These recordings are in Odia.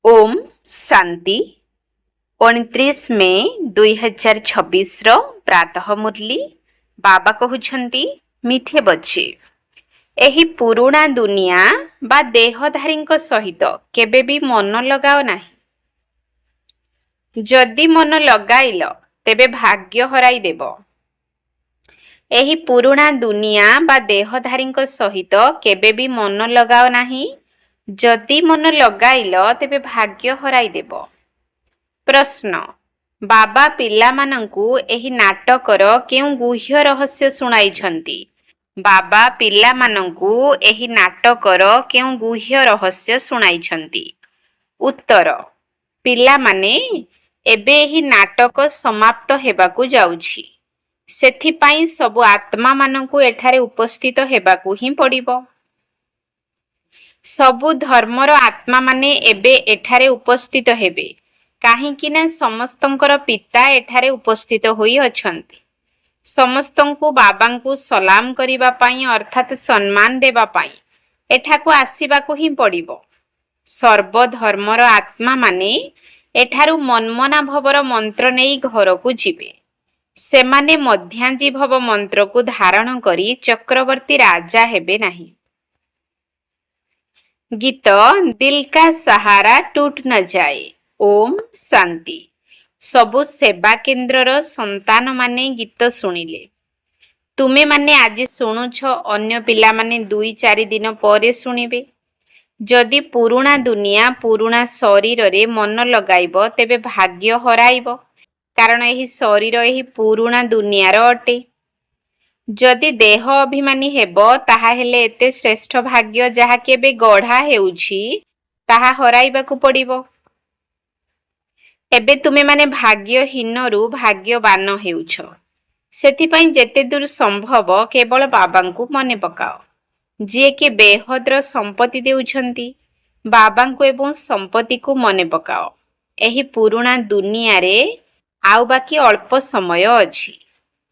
ओम शांति 29 मे 2026 प्रातः मुरली बाबा कहउछंती मिठे बच्चे एही पुराणा दुनिया बा देहधारीଙ୍କ सहित केबे भी मन लगाओ नाही। जदि मन लगाइल तेबे भाग्य हराई देब। एही पुराणा दुनिया बा देहधारीଙ୍କ सहित केबे भी मन लगाओ नाही। जदि मन लगाइल तेबे भाग्य हराई देब। प्रश्न बाबा पिलामानंकु एही नाटकर केउ गुह्य रहस्य सुनाइछंती? बाबा पिलामानंकु एही नाटकर केउ गुह्य रहस्य सुनाइछंती? उत्तर पिलामाने एबे एही नाटक समाप्त हेबाकु जाउछि। सेथिपाई सबु आत्मा मानंकु एठारे उपस्थित हेबाकु ही पड़िबो। सबु धर्मर आत्मा माने एबे एठारे उपस्थित हेबे काहेकि ना समस्तंकर पिता एठारे उपस्थित होई अछंती। समस्तंकु बाबांकु सलाम करिबा पाई अर्थात सम्मान देबा पाई एठाकु आसीबाकु ही पड़िबो। सर्व धर्मर आत्मा माने एठारु मनमना भवर मंत्र नेई घरकु जिबे। सेमाने मध्यांजी भव मंत्रकु धारण करी चक्रवर्ती राजा हेबे नाही। गीत दिल का सहारा टूट न जाए। ओम शांति। सबु सेवा केन्द्रर संतान माने गीत सुनिले। तुमे माने आज शुणुछ, अन्य पिला माने 2-4 दिन परे सुनिबे। जदि पुराणा दुनिया पुराणा शरीर रे मन लगाइब तेबे भाग्य हराइब, कारण एही शरीर एही पुराणा दुनियार अटे। जदि देह अभिमानी हेब ताहा हेले एते श्रेष्ठ भाग्य जहा केबे गढ़ा हेउछि ताहा हराइबाकु पड़िबो। एबे तुमे माने भाग्यहीनरु भाग्यवान हेउछ। सेथिपाई जेते दूर संभव केवल बाबांकु मने पकाओ, जे के बेहद्र संपत्ति देउछंती। बाबांकु एवं संपत्ति को मने पकाओ। एही पुराणा दुनिया रे आउ बाकी अल्प समय अछि।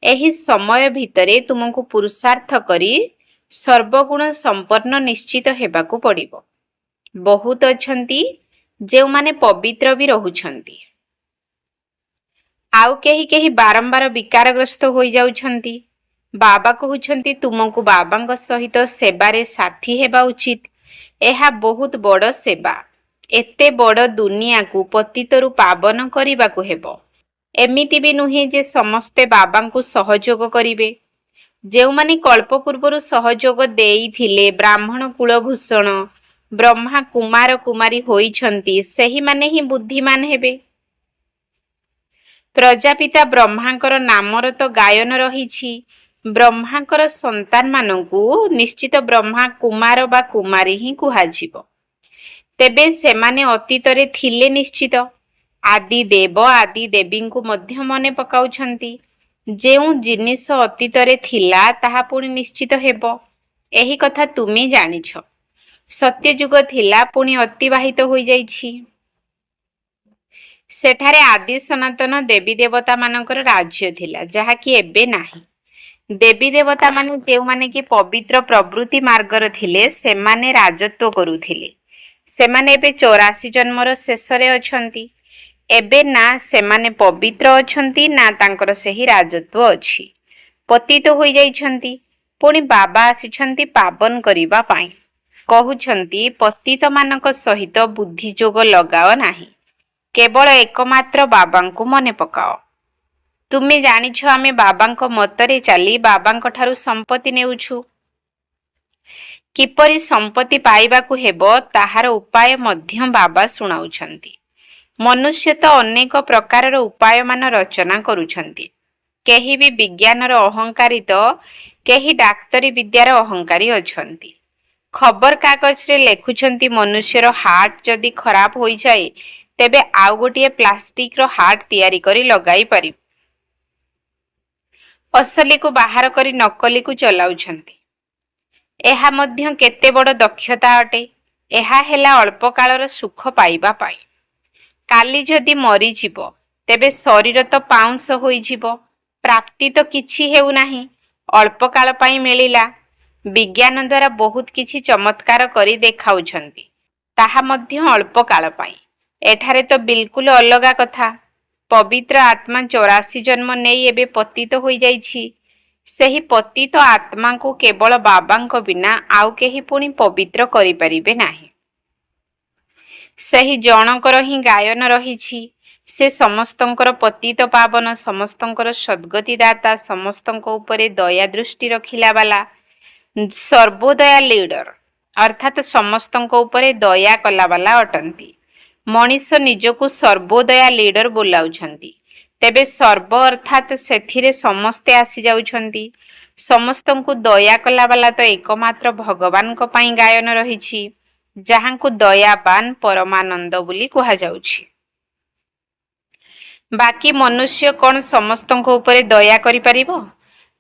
एही समय भितरे तुमको पुरुषार्थ करी सर्वगुण संपन्न निश्चित हेबाकु पड़िबो। बहुत अछंती जे माने पवित्र भी रहुछंती, आउ केही केही बारंबार विकारग्रस्त होई जाउछंती। बाबा कहउछंती तुमको बाबांग सहित सेवारे साथी हेबा उचित। एहा बहुत बड़ सेवा। एते बड़ दुनिया को पतितरु पावन करिबाकु हेबो। एमिति भी नुहे जे समस्ते बाबांकु सहयोग करिवे। जेउमाने कल्प पूर्वरु सहयोग देइथिले ब्राह्मण कुलभूषण ब्रह्मा कुमार कुमारी होइछंती, सेही माने ही बुद्धिमान हेबे। प्रजापिता ब्रह्मांकर नामर तो गायन रहिछि। ब्रह्मांकर संतान मानंकु निश्चित ब्रह्मा कुमार बा कुमारी ही कुहाजिबो। तेबे सेमाने अतीतरे थिले निश्चित। आदि देव आदि देवींकु मध्य मने पकाउछंती। जेउ जिनिस अतीतरे थिला ताहा पुणी निश्चित हेबो। एही कथा तुमी जानिछ। सत्य जुग थिला पुणी अतिबाहित होई जाइछि। सेठारे आदि सनातन देवी देवता मानकर राज्य थिला, जहा कि एबे नाही। देवी देवता माने जेउ माने कि पवित्र प्रवृत्ति मार्गर थिले सेमाने राजत्व करुथिले। सेमाने एबे 84 जन्मर शेषरे अछंती। एबे ना सेमाने पवित्र अछंती ना तांकर सेही राजत्व अछि। पतित होई जाइछंती। पुणी बाबा आसिछंती पावन करिबा पाई। कहउछंती पतित मानक सहित बुद्धि जोग लगाओ नाही, केवल एकमात्र बाबांकु मने पकाओ। तुमे जानिछ आमे बाबांक मतरे चाली बाबांक ठारु संपत्ति नेउछु। किपरि संपत्ति पाइबाकु हेबो ताहार उपाय मध्य बाबा सुनाउछंती। मनुष्य तो अनेक प्रकारर उपाय मान रचना करुछंती। केही भी विज्ञानर अहंकारी तो केही डाक्तरी विद्यार अहंकारी अछंती। खबर कागज रे लेखुछंती मनुष्यर हार्ट जदि खराब होई जाए तेबे आउ गोटिए प्लास्टिक रो हार्ट तैयारी करी लगाई पारि। असली को बाहर करी नकली को चलाउछंती। एहा मध्य केते बड़ दक्षता अटे। एहा हेला अल्प कालर सुख पाइबा पाई। काली जदि मरी जीव तेबे शरीर तो पाउंस होई जीव। प्राप्ति तो किछि हेउ नाही, अल्प काल पाई मिलिला। विज्ञान द्वारा बहुत किछि चमत्कार करी देखाउछंती, ताहा मध्य अल्प काल पाई। ଏଠାରେ ତ ବିଲକୁଲ ଅଲଗା କଥା। ପବିତ୍ର ଆତ୍ମା 84 ଜନ୍ମ ନେଇ ଏବେ ପତିତ ହୋଇଯାଇଛି। ସେହି ପତିତ ଆତ୍ମାଙ୍କୁ କେବଳ ବାବାଙ୍କ ବିନା ଆଉ କେହି ପୁଣି ପବିତ୍ର କରିପାରିବେ ନାହିଁ। ସେହି ଜଣଙ୍କର ହିଁ ଗାୟନ ରହିଛି। ସେ ସମସ୍ତଙ୍କର ପତିତ ପାବନ, ସମସ୍ତଙ୍କର ସଦ୍ଗତି ଦାତା, ସମସ୍ତଙ୍କ ଉପରେ ଦୟା ଦୃଷ୍ଟି ରଖିଲା ବାଲା, ସର୍ବୋଦୟା ଲିଡର ଅର୍ଥାତ୍ ସମସ୍ତଙ୍କ ଉପରେ ଦୟା କଲା ବାଲା ଅଟନ୍ତି। ମଣିଷ ନିଜକୁ ସର୍ବୋଦୟା ଲିଡର ବୋଲାଉଛନ୍ତି। ତେବେ ସର୍ବ ଅର୍ଥାତ୍ ସେଥିରେ ସମସ୍ତେ ଆସିଯାଉଛନ୍ତି। ସମସ୍ତଙ୍କୁ ଦୟା କଲା ବାଲା ତ ଏକମାତ୍ର ଭଗବାନଙ୍କ ପାଇଁ ଗାୟନ ରହିଛି, ଯାହାଙ୍କୁ ଦୟାବାନ ପରମାନନ୍ଦ ବୋଲି କୁହାଯାଉଛି। ବାକି ମନୁଷ୍ୟ କଣ ସମସ୍ତଙ୍କ ଉପରେ ଦୟା କରିପାରିବ?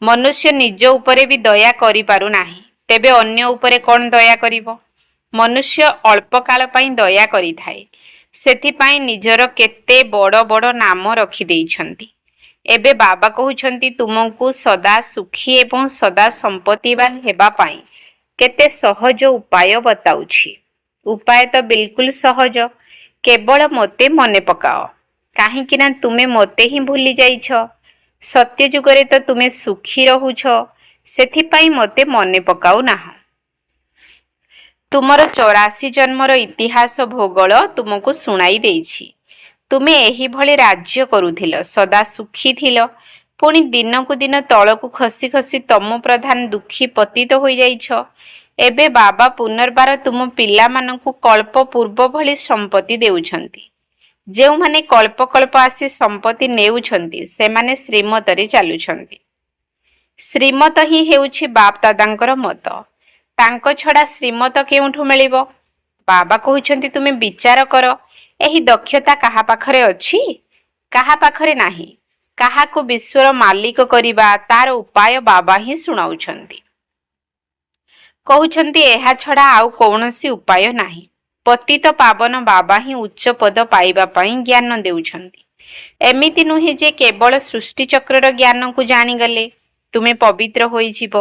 ମନୁଷ୍ୟ ନିଜ ଉପରେ ବି ଦୟା କରିପାରୁନାହିଁ, ତେବେ ଅନ୍ୟ ଉପରେ କଣ ଦୟା କରିବ? ମନୁଷ୍ୟ ଅଳ୍ପ କାଳ ପାଇଁ ଦୟା କରିଥାଏ। ସେଥିପାଇଁ ନିଜର କେତେ ବଡ଼ ବଡ଼ ନାମ ରଖିଦେଇଛନ୍ତି। ଏବେ ବାବା କହୁଛନ୍ତି ତୁମକୁ ସଦା ସୁଖୀ ଏବଂ ସଦା ସମ୍ପତ୍ତିବାନ ହେବା ପାଇଁ କେତେ ସହଜ ଉପାୟ ବତାଉଛି। ଉପାୟ ତ ବିଲକୁଲ ସହଜ, କେବଳ ମୋତେ ମନେ ପକାଅ। କାହିଁକି ନା ତୁମେ ମୋତେ ହିଁ ଭୁଲି ଯାଇଛ। ସତ୍ୟ ଯୁଗରେ ତ ତୁମେ ସୁଖୀ ରହୁଛ, ସେଥିପାଇଁ ମୋତେ ମନେ ପକାଉ ନାହଁ। ତୁମର 84 ଜନ୍ମର ଇତିହାସ ଭୂଗୋଳ ତୁମକୁ ଶୁଣାଇ ଦେଇଛି। ତୁମେ ଏହିଭଳି ରାଜ୍ୟ କରୁଥିଲ, ସଦା ସୁଖୀ ଥିଲ। ପୁଣି ଦିନକୁ ଦିନ ତଳକୁ ଖସି ଖସି ତମୁ ପ୍ରଧାନ ଦୁଃଖୀ ପତିତ ହୋଇଯାଇଛ। ଏବେ ବାବା ପୁନର୍ବାର ତୁମ ପିଲାମାନଙ୍କୁ କଳ୍ପ ପୂର୍ବ ଭଳି ସମ୍ପତ୍ତି ଦେଉଛନ୍ତି। ଯେଉଁମାନେ କଳ୍ପ କଳ୍ପ ଆସି ସମ୍ପତ୍ତି ନେଉଛନ୍ତି, ସେମାନେ ଶ୍ରୀମତରେ ଚାଲୁଛନ୍ତି। ଶ୍ରୀମତ ହିଁ ହେଉଛି ବାପ ଦାଦାଙ୍କର ମତ। ତାଙ୍କ ଛଡ଼ା ଶ୍ରୀମତ କେଉଁଠୁ ମିଳିବ? ବାବା କହୁଛନ୍ତି ତୁମେ ବିଚାର କର, ଏହି ଦକ୍ଷତା କାହା ପାଖରେ ଅଛି? କାହା ପାଖରେ ନାହିଁ। କାହାକୁ ବିଶ୍ୱର ମାଲିକ କରିବା, ତାର ଉପାୟ ବାବା ହିଁ ଶୁଣାଉଛନ୍ତି। କହୁଛନ୍ତି ଏହା ଛଡ଼ା ଆଉ କୌଣସି ଉପାୟ ନାହିଁ। ପତିତ ପାବନ ବାବା ହିଁ ଉଚ୍ଚ ପଦ ପାଇବା ପାଇଁ ଜ୍ଞାନ ଦେଉଛନ୍ତି। ଏମିତି ନୁହେଁ ଯେ କେବଳ ସୃଷ୍ଟିଚକ୍ରର ଜ୍ଞାନକୁ ଜାଣିଗଲେ ତୁମେ ପବିତ୍ର ହୋଇଯିବ।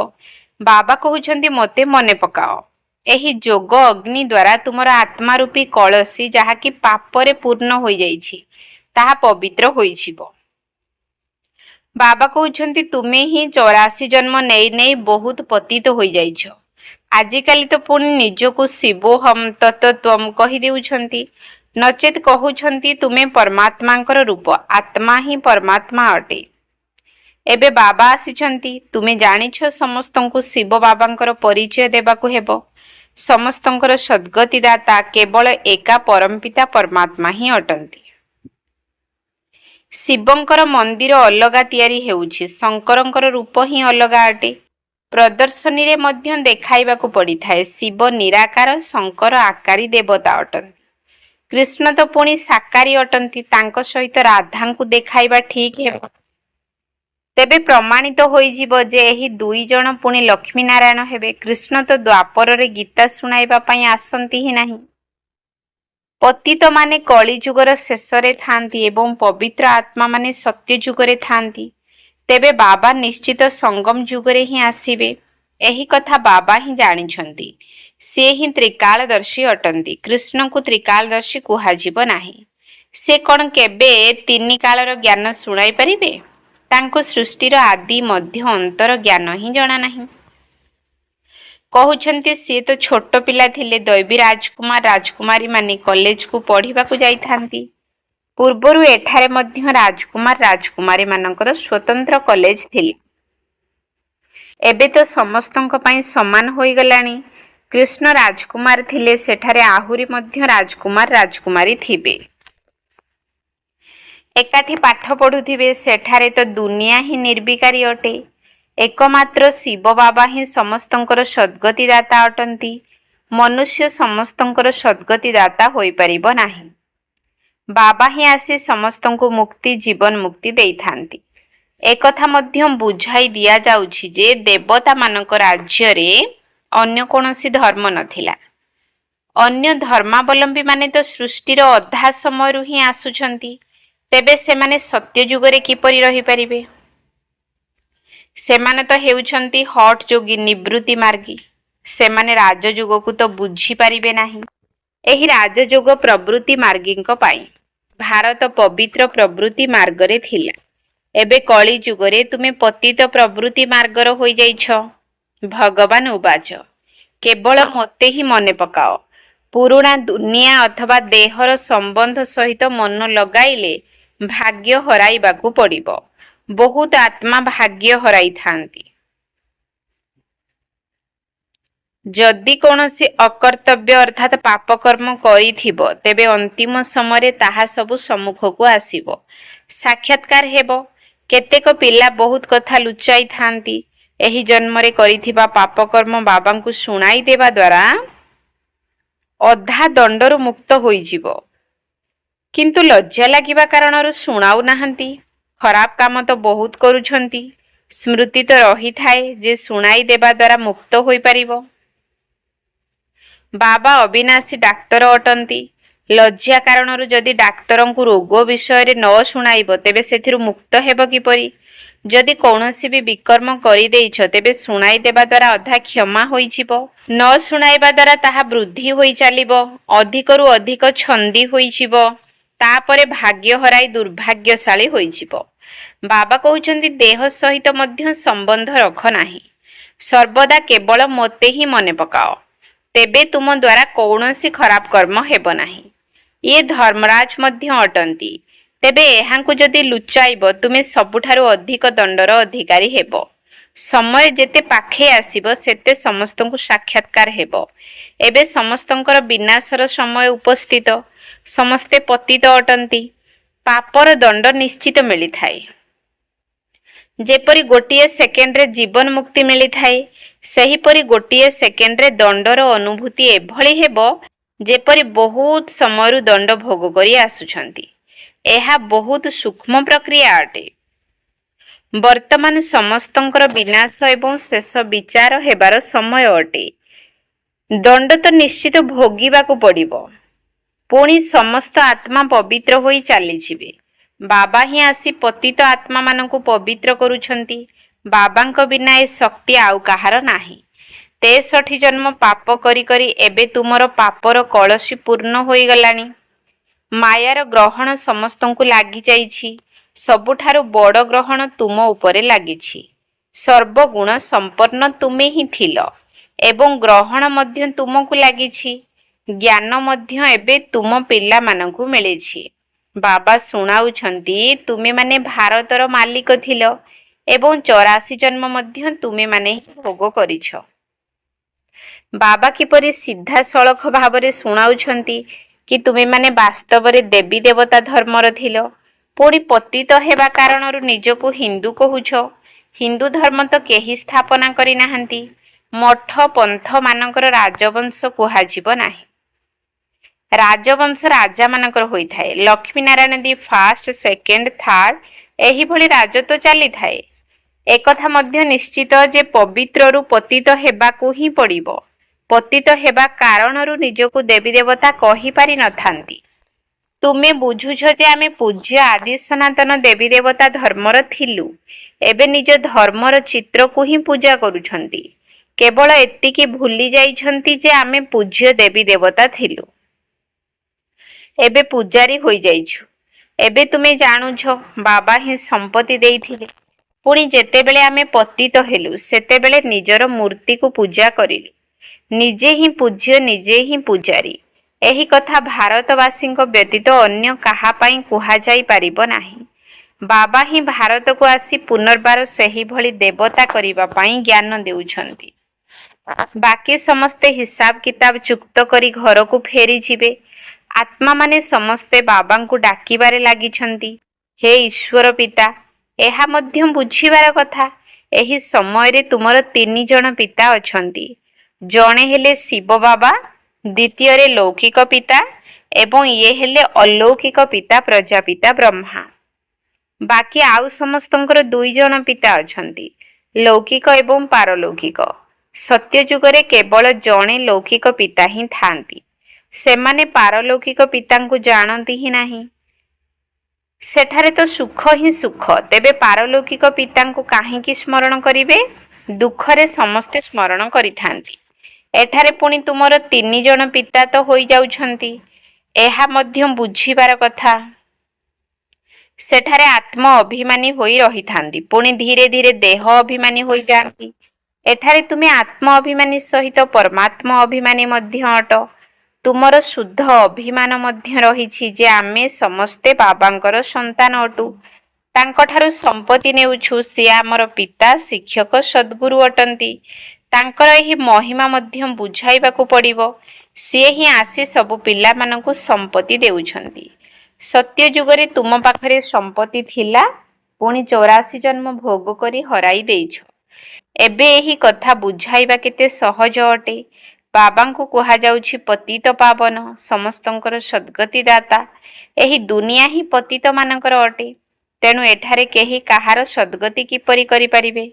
ବାବା କହୁଛନ୍ତି ମୋତେ ମନେ ପକାଅ। ଏହି ଯୋଗ ଅଗ୍ନି ଦ୍ୱାରା ତୁମର ଆତ୍ମା ରୂପୀ କଳସୀ, ଯାହାକି ପାପରେ ପୂର୍ଣ୍ଣ ହୋଇଯାଇଛି, ତାହା ପବିତ୍ର ହୋଇଯିବ। ବାବା କହୁଛନ୍ତି ତୁମେ ହିଁ 84 ଜନ୍ମ ନେଇ ନେଇ ବହୁତ ପତିତ ହୋଇଯାଇଛ। ଆଜିକାଲି ତ ପୁଣି ନିଜକୁ ଶିବୋହମ୍ ତତ୍ତ୍ୱମ୍ କହିଦେଉଛନ୍ତି, ନଚେତ୍ କହୁଛନ୍ତି ତୁମେ ପରମାତ୍ମାଙ୍କର ରୂପ, ଆତ୍ମା ହିଁ ପରମାତ୍ମା ଅଟେ। ଏବେ ବାବା ଆସିଛନ୍ତି। ତୁମେ ଜାଣିଛ ସମସ୍ତଙ୍କୁ ଶିବ ବାବାଙ୍କର ପରିଚୟ ଦେବାକୁ ହେବ। ସମସ୍ତଙ୍କର ସଦ୍ଗତି ଦାତା କେବଳ ଏକା ପରମପିତା ପରମାତ୍ମା ହିଁ ଅଟନ୍ତି। ଶିବଙ୍କର ମନ୍ଦିର ଅଲଗା ତିଆରି ହେଉଛି, ଶଙ୍କରଙ୍କର ରୂପ ହିଁ ଅଲଗା ଅଟେ। ପ୍ରଦର୍ଶନୀରେ ମଧ୍ୟ ଦେଖାଇବାକୁ ପଡ଼ିଥାଏ। ଶିବ ନିରାକାର, ଶଙ୍କର ଆକାରୀ ଦେବତା ଅଟନ୍ତି। କୃଷ୍ଣ ତ ପୁଣି ସାକାରୀ ଅଟନ୍ତି। ତାଙ୍କ ସହିତ ରାଧାଙ୍କୁ ଦେଖାଇବା ଠିକ୍ ହେବ। ତେବେ ପ୍ରମାଣିତ ହୋଇଯିବ ଯେ ଏହି ଦୁଇ ଜଣ ପୁଣି ଲକ୍ଷ୍ମୀ ନାରାୟଣ ହେବେ। କୃଷ୍ଣ ତ ଦ୍ୱାପରରେ ଗୀତା ଶୁଣାଇବା ପାଇଁ ଆସନ୍ତି ହିଁ ନାହିଁ। ପତିତମାନେ କଳି ଯୁଗର ଶେଷରେ ଥାନ୍ତି ଏବଂ ପବିତ୍ର ଆତ୍ମାମାନେ ସତ୍ୟ ଯୁଗରେ ଥାନ୍ତି। ତେବେ ବାବା ନିଶ୍ଚିତ ସଙ୍ଗମ ଯୁଗରେ ହିଁ ଆସିବେ। ଏହି କଥା ବାବା ହିଁ ଜାଣିଛନ୍ତି। ସେ ହିଁ ତ୍ରିକାଳଦର୍ଶୀ ଅଟନ୍ତି। କୃଷ୍ଣଙ୍କୁ ତ୍ରିକାଳଦର୍ଶୀ କୁହାଯିବ ନାହିଁ। ସେ କଣ କେବେ ତିନି କାଳର ଜ୍ଞାନ ଶୁଣାଇ ପାରିବେ? ତାଙ୍କୁ ସୃଷ୍ଟିର ଆଦି ମଧ୍ୟ ଅନ୍ତର ଜ୍ଞାନ ହିଁ ଜଣା ନାହିଁ। କହୁଛନ୍ତି ସିଏ ତ ଛୋଟ ପିଲା ଥିଲେ, ଦୈବୀ ରାଜକୁମାର ରାଜକୁମାରୀମାନେ କଲେଜକୁ ପଢ଼ିବାକୁ ଯାଇଥାନ୍ତି। ପୂର୍ବରୁ ଏଠାରେ ମଧ୍ୟ ରାଜକୁମାର ରାଜକୁମାରୀମାନଙ୍କର ସ୍ୱତନ୍ତ୍ର କଲେଜ ଥିଲା। ଏବେ ତ ସମସ୍ତଙ୍କ ପାଇଁ ସମାନ ହୋଇଗଲାଣି। କୃଷ୍ଣ ରାଜକୁମାର ଥିଲେ, ସେଠାରେ ଆହୁରି ମଧ୍ୟ ରାଜକୁମାର ରାଜକୁମାରୀ ଥିବେ। ଏକାଠି ପାଠ ପଢୁଥିବେ। ସେଠାରେ ତ ଦୁନିଆ ହିଁ ନିର୍ବିକାରୀ ଅଟେ। ଏକମାତ୍ର ଶିବ ବାବା ହିଁ ସମସ୍ତଙ୍କର ସଦ୍ଗତି ଦାତା ଅଟନ୍ତି। ମନୁଷ୍ୟ ସମସ୍ତଙ୍କର ସଦ୍ଗତି ଦାତା ହୋଇପାରିବ ନାହିଁ। ବାବା ହିଁ ଆସି ସମସ୍ତଙ୍କୁ ମୁକ୍ତି, ଜୀବନ ମୁକ୍ତି ଦେଇଥାନ୍ତି। ଏକଥା ମଧ୍ୟ ବୁଝାଇ ଦିଆଯାଉଛି ଯେ ଦେବତାମାନଙ୍କ ରାଜ୍ୟରେ ଅନ୍ୟ କୌଣସି ଧର୍ମ ନଥିଲା। ଅନ୍ୟ ଧର୍ମାବଲମ୍ବୀମାନେ ତ ସୃଷ୍ଟିର ଅଧା ସମୟରୁ ହିଁ ଆସୁଛନ୍ତି। ତେବେ ସେମାନେ ସତ୍ୟ ଯୁଗରେ କିପରି ରହିପାରିବେ? ସେମାନେ ତ ହେଉଛନ୍ତି ହଟ୍ ଯୋଗୀ, ନିବୃତ୍ତି ମାର୍ଗୀ। ସେମାନେ ରାଜଯୁଗକୁ ତ ବୁଝିପାରିବେ ନାହିଁ। ଏହି ରାଜଯୋଗ ପ୍ରବୃତ୍ତି ମାର୍ଗୀଙ୍କ ପାଇଁ। ଭାରତ ପବିତ୍ର ପ୍ରବୃତ୍ତି ମାର୍ଗରେ ଥିଲା। ଏବେ କଳି ଯୁଗରେ ତୁମେ ପତିତ ପ୍ରବୃତ୍ତି ମାର୍ଗର ହୋଇଯାଇଛ। ଭଗବାନ ଉବାଚ, କେବଳ ମୋତେ ହିଁ ମନେ ପକାଅ। ପୁରୁଣା ଦୁନିଆ ଅଥବା ଦେହର ସମ୍ବନ୍ଧ ସହିତ ମନ ଲଗାଇଲେ ଭାଗ୍ୟ ହରାଇବାକୁ ପଡ଼ିବ। ବହୁତ ଆତ୍ମା ଭାଗ୍ୟ ହରାଇଥାନ୍ତି। ଯଦି କୌଣସି ଅକର୍ତ୍ତବ୍ୟ ଅର୍ଥାତ୍ ପାପକର୍ମ କରିଥିବ, ତେବେ ଅନ୍ତିମ ସମୟରେ ତାହା ସବୁ ସମ୍ମୁଖକୁ ଆସିବ, ସାକ୍ଷାତକାର ହେବ। କେତେକ ପିଲା ବହୁତ କଥା ଲୁଚାଇଥାନ୍ତି। ଏହି ଜନ୍ମରେ କରିଥିବା ପାପକର୍ମ ବାବାଙ୍କୁ ଶୁଣାଇ ଦେବା ଦ୍ୱାରା ଅଧା ଦଣ୍ଡରୁ ମୁକ୍ତ ହୋଇଯିବ, କିନ୍ତୁ ଲଜ୍ଜା ଲାଗିବା କାରଣରୁ ଶୁଣାଉ ନାହାନ୍ତି। ଖରାପ କାମ ତ ବହୁତ କରୁଛନ୍ତି। ସ୍ମୃତି ତ ରହିଥାଏ ଯେ ଶୁଣାଇ ଦେବା ଦ୍ୱାରା ମୁକ୍ତ ହୋଇପାରିବ। ବାବା ଅବିନାଶୀ ଡାକ୍ତର ଅଟନ୍ତି। ଲଜ୍ଜା କାରଣରୁ ଯଦି ଡାକ୍ତରଙ୍କୁ ରୋଗ ବିଷୟରେ ନ ଶୁଣାଇବ, ତେବେ ସେଥିରୁ ମୁକ୍ତ ହେବ କିପରି? ଯଦି କୌଣସି ବି ବିକର୍ମ କରିଦେଇଛ, ତେବେ ଶୁଣାଇ ଦେବା ଦ୍ୱାରା ଅଧା କ୍ଷମା ହୋଇଯିବ। ନ ଶୁଣାଇବା ଦ୍ୱାରା ତାହା ବୃଦ୍ଧି ହୋଇ ଚାଲିବ, ଅଧିକରୁ ଅଧିକ ଛନ୍ଦି ହୋଇଯିବ। ତାପରେ ଭାଗ୍ୟ ହରାଇ ଦୁର୍ଭାଗ୍ୟଶାଳୀ ହୋଇଯିବ। ବାବା କହୁଛନ୍ତି, ଦେହ ସହିତ ମଧ୍ୟ ସମ୍ବନ୍ଧ ରଖ ନାହିଁ। ସର୍ବଦା କେବଳ ମୋତେ ହିଁ ମନେ ପକାଅ। ତେବେ ତୁମ ଦ୍ୱାରା କୌଣସି ଖରାପ କର୍ମ ହେବ ନାହିଁ। ଇଏ ଧର୍ମରାଜ ମଧ୍ୟ ଅଟନ୍ତି। ତେବେ ଏହାଙ୍କୁ ଯଦି ଲୁଚାଇବ, ତୁମେ ସବୁଠାରୁ ଅଧିକ ଦଣ୍ଡର ଅଧିକାରୀ ହେବ। ସମୟ ଯେତେ ପାଖେଇ ଆସିବ, ସେତେ ସମସ୍ତଙ୍କୁ ସାକ୍ଷାତକାର ହେବ। ଏବେ ସମସ୍ତଙ୍କର ବିନାଶର ସମୟ ଉପସ୍ଥିତ। ସମସ୍ତେ ପତିତ ଅଟନ୍ତି। ପାପର ଦଣ୍ଡ ନିଶ୍ଚିତ ମିଳିଥାଏ। ଯେପରି ଗୋଟିଏ ସେକେଣ୍ଡରେ ଜୀବନ ମୁକ୍ତି ମିଳିଥାଏ, ସେହିପରି ଗୋଟିଏ ସେକେଣ୍ଡରେ ଦଣ୍ଡର ଅନୁଭୂତି ଏଭଳି ହେବ, ଯେପରି ବହୁତ ସମୟରୁ ଦଣ୍ଡ ଭୋଗ କରି ଆସୁଛନ୍ତି। ଏହା ବହୁତ ସୂକ୍ଷ୍ମ ପ୍ରକ୍ରିୟା ଅଟେ। ବର୍ତ୍ତମାନ ସମସ୍ତଙ୍କର ବିନାଶ ଏବଂ ଶେଷ ବିଚାର ହେବାର ସମୟ ଅଟେ। ଦଣ୍ଡ ତ ନିଶ୍ଚିତ ଭୋଗିବାକୁ ପଡ଼ିବ। ପୁଣି ସମସ୍ତ ଆତ୍ମା ପବିତ୍ର ହୋଇ ଚାଲିଯିବେ। ବାବା ହିଁ ଆସି ପତିତ ଆତ୍ମାମାନଙ୍କୁ ପବିତ୍ର କରୁଛନ୍ତି। ବାବାଙ୍କ ବିନା ଏ ଶକ୍ତି ଆଉ କାହାର ନାହିଁ। 63 ଜନ୍ମ ପାପ କରି କରି ଏବେ ତୁମର ପାପର କଳସୀ ପୂର୍ଣ୍ଣ ହୋଇଗଲାଣି। ମାୟାର ଗ୍ରହଣ ସମସ୍ତଙ୍କୁ ଲାଗିଯାଇଛି। ସବୁଠାରୁ ବଡ଼ ଗ୍ରହଣ ତୁମ ଉପରେ ଲାଗିଛି। ସର୍ବଗୁଣ ସମ୍ପନ୍ନ ତୁମେ ହିଁ ଥିଲ ଏବଂ ଗ୍ରହଣ ମଧ୍ୟ ତୁମକୁ ଲାଗିଛି। ଜ୍ଞାନ ମଧ୍ୟ ଏବେ ତୁମ ପିଲାମାନଙ୍କୁ ମିଳିଛି। ବାବା ଶୁଣାଉଛନ୍ତି, ତୁମେମାନେ ଭାରତର ମାଲିକ ଥିଲ ଏବଂ 84 ଜନ୍ମ ମଧ୍ୟ ତୁମେମାନେ ହିଁ ଭୋଗ କରିଛ। ବାବା କିପରି ସିଧାସଳଖ ଭାବରେ ଶୁଣାଉଛନ୍ତି କି ତୁମେମାନେ ବାସ୍ତବରେ ଦେବୀ ଦେବତା ଧର୍ମର ଥିଲ। ପୁଣି ପତିତ ହେବା କାରଣରୁ ନିଜକୁ ହିନ୍ଦୁ କହୁଛ। ହିନ୍ଦୁ ଧର୍ମ ତ କେହି ସ୍ଥାପନା କରିନାହାନ୍ତି। ମଠ ପନ୍ଥ ମାନଙ୍କର ରାଜବଂଶ କୁହାଯିବ ନାହିଁ। ରାଜବଂଶ ରାଜାମାନଙ୍କର ହୋଇଥାଏ। ଲକ୍ଷ୍ମୀ ନାରାୟଣ ଦି ଫାଷ୍ଟ, ସେକେଣ୍ଡ, ଥାର୍ଡ ଏହିଭଳି ରାଜତ୍ୱ ଚାଲିଥାଏ। ଏକଥା ମଧ୍ୟ ନିଶ୍ଚିତ ଯେ ପବିତ୍ରରୁ ପତିତ ହେବାକୁ ହିଁ ପଡ଼ିବ। ପତିତ ହେବା କାରଣରୁ ନିଜକୁ ଦେବୀ ଦେବତା କହିପାରି ନଥାନ୍ତି। ତୁମେ ବୁଝୁଛ ଯେ ଆମେ ପୂଜ୍ୟ ଆଦି ସନାତନ ଦେବୀ ଦେବତା ଧର୍ମର ଥିଲୁ। ଏବେ ନିଜ ଧର୍ମର ଚିତ୍ରକୁ ହିଁ ପୂଜା କରୁଛନ୍ତି। କେବଳ ଏତିକି ଭୁଲି ଯାଇଛନ୍ତି ଯେ ଆମେ ପୂଜ୍ୟ ଦେବୀ ଦେବତା ଥିଲୁ। ଏବେ ପୂଜାରୀ ହୋଇଯାଇଛୁ। ଏବେ ତୁମେ ଜାଣୁଛ, ବାବା ହିଁ ସମ୍ପତ୍ତି ଦେଇଥିଲେ। ପୁଣି ଯେତେବେଳେ ଆମେ ପତିତ ହେଲୁ, ସେତେବେଳେ ନିଜର ମୂର୍ତ୍ତିକୁ ପୂଜା କରିଲୁ। ନିଜେ ହିଁ ପୂଜ୍ୟ, ନିଜେ ହିଁ ପୂଜାରୀ। ଏହି କଥା ଭାରତବାସୀଙ୍କ ବ୍ୟତୀତ ଅନ୍ୟ କାହା ପାଇଁ କୁହାଯାଇ ପାରିବ ନାହିଁ। ବାବା ହିଁ ଭାରତକୁ ଆସି ପୁନର୍ବାର ସେହିଭଳି ଦେବତା କରିବା ପାଇଁ ଜ୍ଞାନ ଦେଉଛନ୍ତି। ବାକି ସମସ୍ତେ ହିସାବ କିତାବ ଚୁକ୍ତ କରି ଘରକୁ ଫେରିଯିବେ। ଆତ୍ମାମାନେ ସମସ୍ତେ ବାବାଙ୍କୁ ଡାକିବାରେ ଲାଗିଛନ୍ତି, ହେ ଈଶ୍ୱର ପିତା। ଏହା ମଧ୍ୟ ବୁଝିବାର କଥା। ଏହି ସମୟରେ ତୁମର 3 ଜଣ ପିତା ଅଛନ୍ତି। ଜଣେ ହେଲେ ଶିବ ବାବା, ଦ୍ୱିତୀୟରେ ଲୌକିକ ପିତା ଏବଂ ଇଏ ହେଲେ ଅଲୌକିକ ପିତା ପ୍ରଜାପିତା ବ୍ରହ୍ମା। ବାକି ଆଉ ସମସ୍ତଙ୍କର 2 ଜଣ ପିତା ଅଛନ୍ତି, ଲୌକିକ ଏବଂ ପାରଲୌକିକ। ସତ୍ୟ ଯୁଗରେ କେବଳ ଜଣେ ଲୌକିକ ପିତା ହିଁ ଥାନ୍ତି। ସେମାନେ ପାରଲୌକିକ ପିତାଙ୍କୁ ଜାଣନ୍ତି ହିଁ ନାହିଁ। ସେଠାରେ ତ ସୁଖ ହିଁ ସୁଖ। ତେବେ ପାରଲୌକିକ ପିତାଙ୍କୁ କାହିଁକି ସ୍ମରଣ କରିବେ? ଦୁଃଖରେ ସମସ୍ତେ ସ୍ମରଣ କରିଥାନ୍ତି। ଏଠାରେ ପୁଣି ତୁମର 3 ଜଣ ପିତା ତ ହୋଇଯାଉଛନ୍ତି। ଏହା ମଧ୍ୟ ବୁଝିବାର କଥା। ସେଠାରେ ଆତ୍ମ ଅଭିମାନୀ ହୋଇ ରହିଥାନ୍ତି, ପୁଣି ଧୀରେ ଧୀରେ ଦେହ ଅଭିମାନୀ ହୋଇଯାଆନ୍ତି। ଏଠାରେ ତୁମେ ଆତ୍ମ ଅଭିମାନୀ ସହିତ ପରମାତ୍ମ ଅଭିମାନୀ ମଧ୍ୟ ଅଟ। ତୁମର ଶୁଦ୍ଧ ଅଭିମାନ ମଧ୍ୟ ରହିଛି ଯେ ଆମେ ସମସ୍ତେ ବାବାଙ୍କର ସନ୍ତାନ ଅଟୁ। ତାଙ୍କଠାରୁ ସମ୍ପତ୍ତି ନେଉଛୁ। ସିଏ ଆମର ପିତା, ଶିକ୍ଷକ, ସଦ୍ଗୁରୁ ଅଟନ୍ତି। ତାଙ୍କର ଏହି ମହିମା ମଧ୍ୟ ବୁଝାଇବାକୁ ପଡ଼ିବ। ସିଏ ହିଁ ଆସି ସବୁ ପିଲାମାନଙ୍କୁ ସମ୍ପତ୍ତି ଦେଉଛନ୍ତି। ସତ୍ୟ ଯୁଗରେ ତୁମ ପାଖରେ ସମ୍ପତ୍ତି ଥିଲା, ପୁଣି 84 ଜନ୍ମ ଭୋଗ କରି ହରାଇ ଦେଇଛ। ଏବେ ଏହି କଥା ବୁଝାଇବା କେତେ ସହଜ ଅଟେ। ବାବାଙ୍କୁ କୁହାଯାଉଛି ପତିତ ପାବନ, ସମସ୍ତଙ୍କର ସଦ୍ଗତି ଦାତା। ଏହି ଦୁନିଆ ହିଁ ପତିତମାନଙ୍କର ଅଟେ। ତେଣୁ ଏଠାରେ କେହି କାହାର ସଦ୍ଗତି କିପରି କରିପାରିବେ?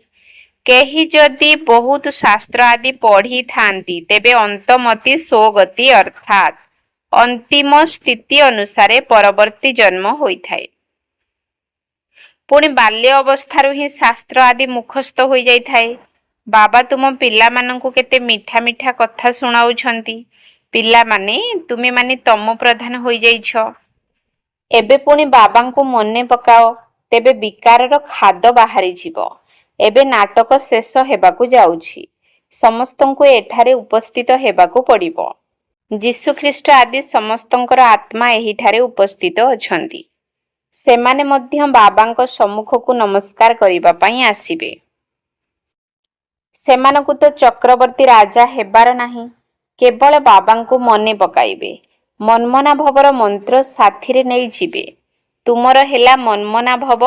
କେହି ଯଦି ବହୁତ ଶାସ୍ତ୍ର ଆଦି ପଢ଼ିଥାନ୍ତି, ତେବେ ଅନ୍ତମତି ସ୍ୱଗତି ଅର୍ଥାତ୍ ଅନ୍ତିମ ସ୍ଥିତି ଅନୁସାରେ ପରବର୍ତ୍ତୀ ଜନ୍ମ ହୋଇଥାଏ। ପୁଣି ବାଲ୍ୟ ଅବସ୍ଥାରୁ ହିଁ ଶାସ୍ତ୍ର ଆଦି ମୁଖସ୍ଥ ହୋଇଯାଇଥାଏ। ବାବା ତୁମ ପିଲାମାନଙ୍କୁ କେତେ ମିଠା ମିଠା କଥା ଶୁଣାଉଛନ୍ତି। ପିଲାମାନେ, ତୁମେମାନେ ତମ ପ୍ରଧାନ ହୋଇଯାଇଛ। ଏବେ ପୁଣି ବାବାଙ୍କୁ ମନେ ପକାଅ, ତେବେ ବିକାରର ଖାଦ ବାହାରିଯିବ। ଏବେ ନାଟକ ଶେଷ ହେବାକୁ ଯାଉଛି। ସମସ୍ତଙ୍କୁ ଏଠାରେ ଉପସ୍ଥିତ ହେବାକୁ ପଡ଼ିବ। ଯୀଶୁଖ୍ରୀଷ୍ଟ ଆଦି ସମସ୍ତଙ୍କର ଆତ୍ମା ଏହିଠାରେ ଉପସ୍ଥିତ ଅଛନ୍ତି। ସେମାନେ ମଧ୍ୟ ବାବାଙ୍କ ସମ୍ମୁଖକୁ ନମସ୍କାର କରିବା ପାଇଁ ଆସିବେ। ସେମାନଙ୍କୁ ତ ଚକ୍ରବର୍ତ୍ତୀ ରାଜା ହେବାର ନାହିଁ। କେବଳ ବାବାଙ୍କୁ ମନେ ପକାଇବେ। ମନ୍ମନାଭବର ମନ୍ତ୍ର ସାଥିରେ ନେଇଯିବେ। ତୁମର ହେଲା ମନ୍ମନାଭବ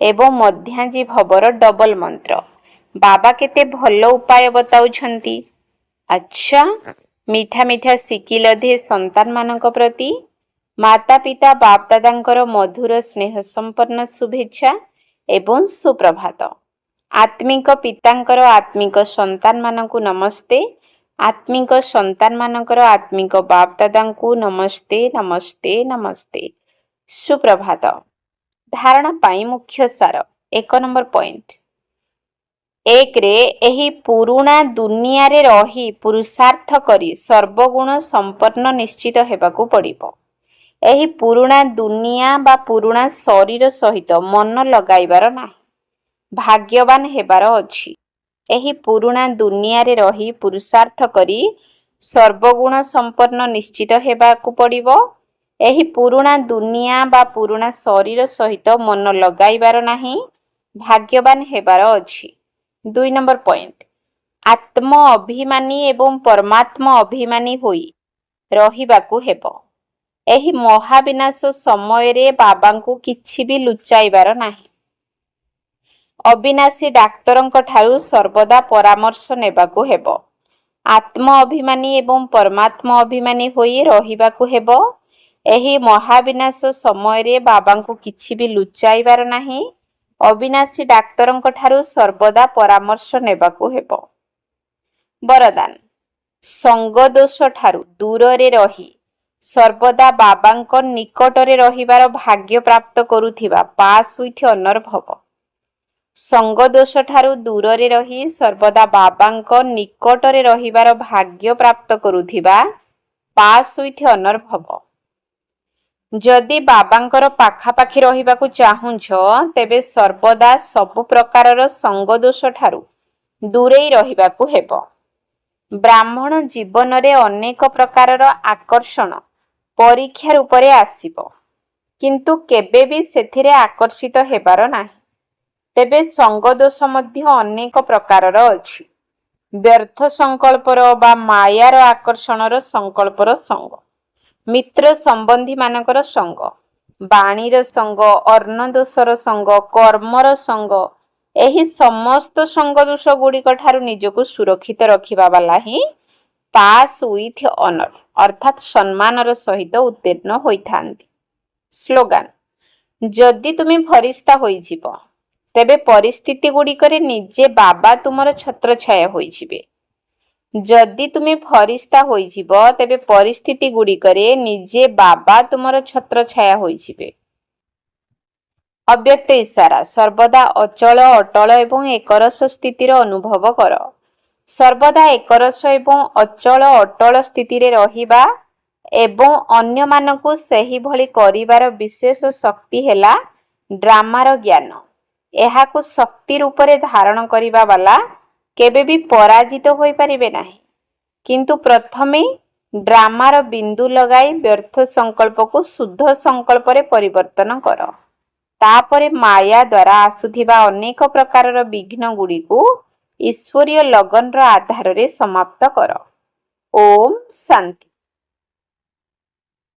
ଏବଂ ମଧ୍ୟାଞ୍ଜି ଭବର ଡବଲ ମନ୍ତ୍ର। ବାବା କେତେ ଭଲ ଉପାୟ ବତାଉଛନ୍ତି। ଆଚ୍ଛା, ମିଠା ମିଠା ଶିକିଲ ଦେ ସନ୍ତାନମାନଙ୍କ ପ୍ରତି ମାତା ପିତା ବାପ ଦାଦାଙ୍କର ମଧୁର ସ୍ନେହ ସମ୍ପନ୍ନ ଶୁଭେଚ୍ଛା ଏବଂ ସୁପ୍ରଭାତ। ଆତ୍ମିକ ପିତାଙ୍କର ଆତ୍ମିକ ସନ୍ତାନମାନଙ୍କୁ ନମସ୍ତେ। ଆତ୍ମିକ ସନ୍ତାନମାନଙ୍କର ଆତ୍ମିକ ବାପ ଦାଦାଙ୍କୁ ନମସ୍ତେ ନମସ୍ତେ ନମସ୍ତେ। ସୁପ୍ରଭାତ। ଧାରଣା ପାଇଁ ମୁଖ୍ୟ ସାର। 1 ନମ୍ବର ପଏଣ୍ଟ। 1ରେ ଏହି ପୁରୁଣା ଦୁନିଆରେ ରହି ପୁରୁଷାର୍ଥ କରି ସର୍ବଗୁଣ ସମ୍ପନ୍ନ ନିଶ୍ଚିତ ହେବାକୁ ପଡ଼ିବ। ଏହି ପୁରୁଣା ଦୁନିଆ ବା ପୁରୁଣା ଶରୀର ସହିତ ମନ ଲଗାଇବାର ନାହିଁ। ଭାଗ୍ୟବାନ ହେବାର ଅଛି। ଏହି ପୁରୁଣା ଦୁନିଆରେ ରହି ପୁରୁଷାର୍ଥ କରି ସର୍ବଗୁଣ ସମ୍ପନ୍ନ ନିଶ୍ଚିତ ହେବାକୁ ପଡ଼ିବ। ଏହି ପୁରୁଣା ଦୁନିଆ ବା ପୁରୁଣା ଶରୀର ସହିତ ମନ ଲଗାଇବାର ନାହିଁ। ଭାଗ୍ୟବାନ ହେବାର ଅଛି। 2 ନମ୍ବର ପଏଣ୍ଟ। ଆତ୍ମ ଅଭିମାନୀ ଏବଂ ପରମାତ୍ମ ଅଭିମାନୀ ହୋଇ ରହିବାକୁ ହେବ। ଏହି ମହାବିନାଶ ସମୟରେ ବାବାଙ୍କୁ କିଛି ବି ଲୁଚାଇବାର ନାହିଁ। ଅବିନାଶୀ ଡାକ୍ତରଙ୍କ ଠାରୁ ସର୍ବଦା ପରାମର୍ଶ ନେବାକୁ ହେବ। ଆତ୍ମ ଅଭିମାନୀ ଏବଂ ପରମାତ୍ମ ଅଭିମାନୀ ହୋଇ ରହିବାକୁ ହେବ। ଏହି ମହାବିନାଶ ସମୟରେ ବାବାଙ୍କୁ କିଛି ବି ଲୁଚାଇବାର ନାହିଁ। ଅବିନାଶୀ ଡାକ୍ତରଙ୍କ ଠାରୁ ସର୍ବଦା ପରାମର୍ଶ ନେବାକୁ ହେବ। ବରଦାନ। ସଙ୍ଗଦୋଷ ଠାରୁ ଦୂରରେ ରହି ସର୍ବଦା ବାବାଙ୍କ ନିକଟରେ ରହିବାର ଭାଗ୍ୟ ପ୍ରାପ୍ତ କରୁଥିବା ପାସ୍ ୱିଥ୍ ଅନର ଭବ। ସଙ୍ଗଦୋଷ ଠାରୁ ଦୂରରେ ରହି ସର୍ବଦା ବାବାଙ୍କ ନିକଟରେ ରହିବାର ଭାଗ୍ୟ ପ୍ରାପ୍ତ କରୁଥିବା ପାସ୍ ୱିଥ୍ ଅନର ଭବ। ଯଦି ବାବାଙ୍କର ପାଖାପାଖି ରହିବାକୁ ଚାହୁଁଛ, ତେବେ ସର୍ବଦା ସବୁ ପ୍ରକାରର ସଙ୍ଗଦୋଷ ଠାରୁ ଦୂରେଇ ରହିବାକୁ ହେବ। ବ୍ରାହ୍ମଣ ଜୀବନରେ ଅନେକ ପ୍ରକାରର ଆକର୍ଷଣ ପରୀକ୍ଷା ରୂପରେ ଆସିବ, କିନ୍ତୁ କେବେ ବି ସେଥିରେ ଆକର୍ଷିତ ହେବାର ନାହିଁ। ତେବେ ସଙ୍ଗଦୋଷ ମଧ୍ୟ ଅନେକ ପ୍ରକାରର ଅଛି। ବ୍ୟର୍ଥ ସଂକଳ୍ପର ବା ମାୟାର ଆକର୍ଷଣର ସଂକଳ୍ପର ସଙ୍ଗ, ମିତ୍ର ସମ୍ବନ୍ଧୀମାନଙ୍କର ସଙ୍ଗ, ବାଣୀର ସଙ୍ଗ, ଅର୍ଣ୍ଣଦୋଷର ସଙ୍ଗ, କର୍ମର ସଙ୍ଗ, ଏହି ସମସ୍ତ ସଙ୍ଗଦୋଷ ଗୁଡ଼ିକ ଠାରୁ ନିଜକୁ ସୁରକ୍ଷିତ ରଖିବା ବାଲା ହିଁ ପାସ୍ ୱିଥ୍ ଅନର ଅର୍ଥାତ୍ ସମ୍ମାନର ସହିତ ଉତ୍ତୀର୍ଣ୍ଣ ହୋଇଥାନ୍ତି। ସ୍ଲୋଗାନ। ଯଦି ତୁମେ ଫରିସ୍ତା ହୋଇଯିବ, ତେବେ ପରିସ୍ଥିତି ଗୁଡ଼ିକରେ ନିଜେ ବାବା ତୁମର ଛତ୍ରଛାୟା ହୋଇଯିବେ। ଯଦି ତୁମେ ଫରିସ୍ତା ହୋଇଯିବ, ତେବେ ପରିସ୍ଥିତି ଗୁଡ଼ିକରେ ନିଜେ ବାବା ତୁମର ଛତ୍ରଛାୟା ହୋଇଯିବେ। ଅବ୍ୟକ୍ତ ଇଶାରା। ସର୍ବଦା ଅଚଳ, ଅଟଳ ଏବଂ ଏକରସ ସ୍ଥିତିର ଅନୁଭବ କର। ସର୍ବଦା ଏକରସ ଏବଂ ଅଚଳ ଅଟଳ ସ୍ଥିତିରେ ରହିବା ଏବଂ ଅନ୍ୟମାନଙ୍କୁ ସେହିଭଳି କରିବାର ବିଶେଷ ଶକ୍ତି ହେଲା ଡ୍ରାମାର ଜ୍ଞାନ। ଏହାକୁ ଶକ୍ତି ରୂପରେ ଧାରଣ କରିବା ବାଲା କେବେ ବି ପରାଜିତ ହୋଇପାରିବେ ନାହିଁ। କିନ୍ତୁ ପ୍ରଥମେ ଡ୍ରାମାର ବିନ୍ଦୁ ଲଗାଇ ବ୍ୟର୍ଥ ସଂକଳ୍ପକୁ ଶୁଦ୍ଧ ସଂକଳ୍ପରେ ପରିବର୍ତ୍ତନ କର। ତାପରେ ମାୟା ଦ୍ୱାରା ଆସୁଥିବା ଅନେକ ପ୍ରକାରର ବିଘ୍ନ ଗୁଡ଼ିକୁ ଈଶ୍ୱରୀୟ ଲଗନର ଆଧାରରେ ସମାପ୍ତ କର। ଓମ୍ ଶାନ୍ତି।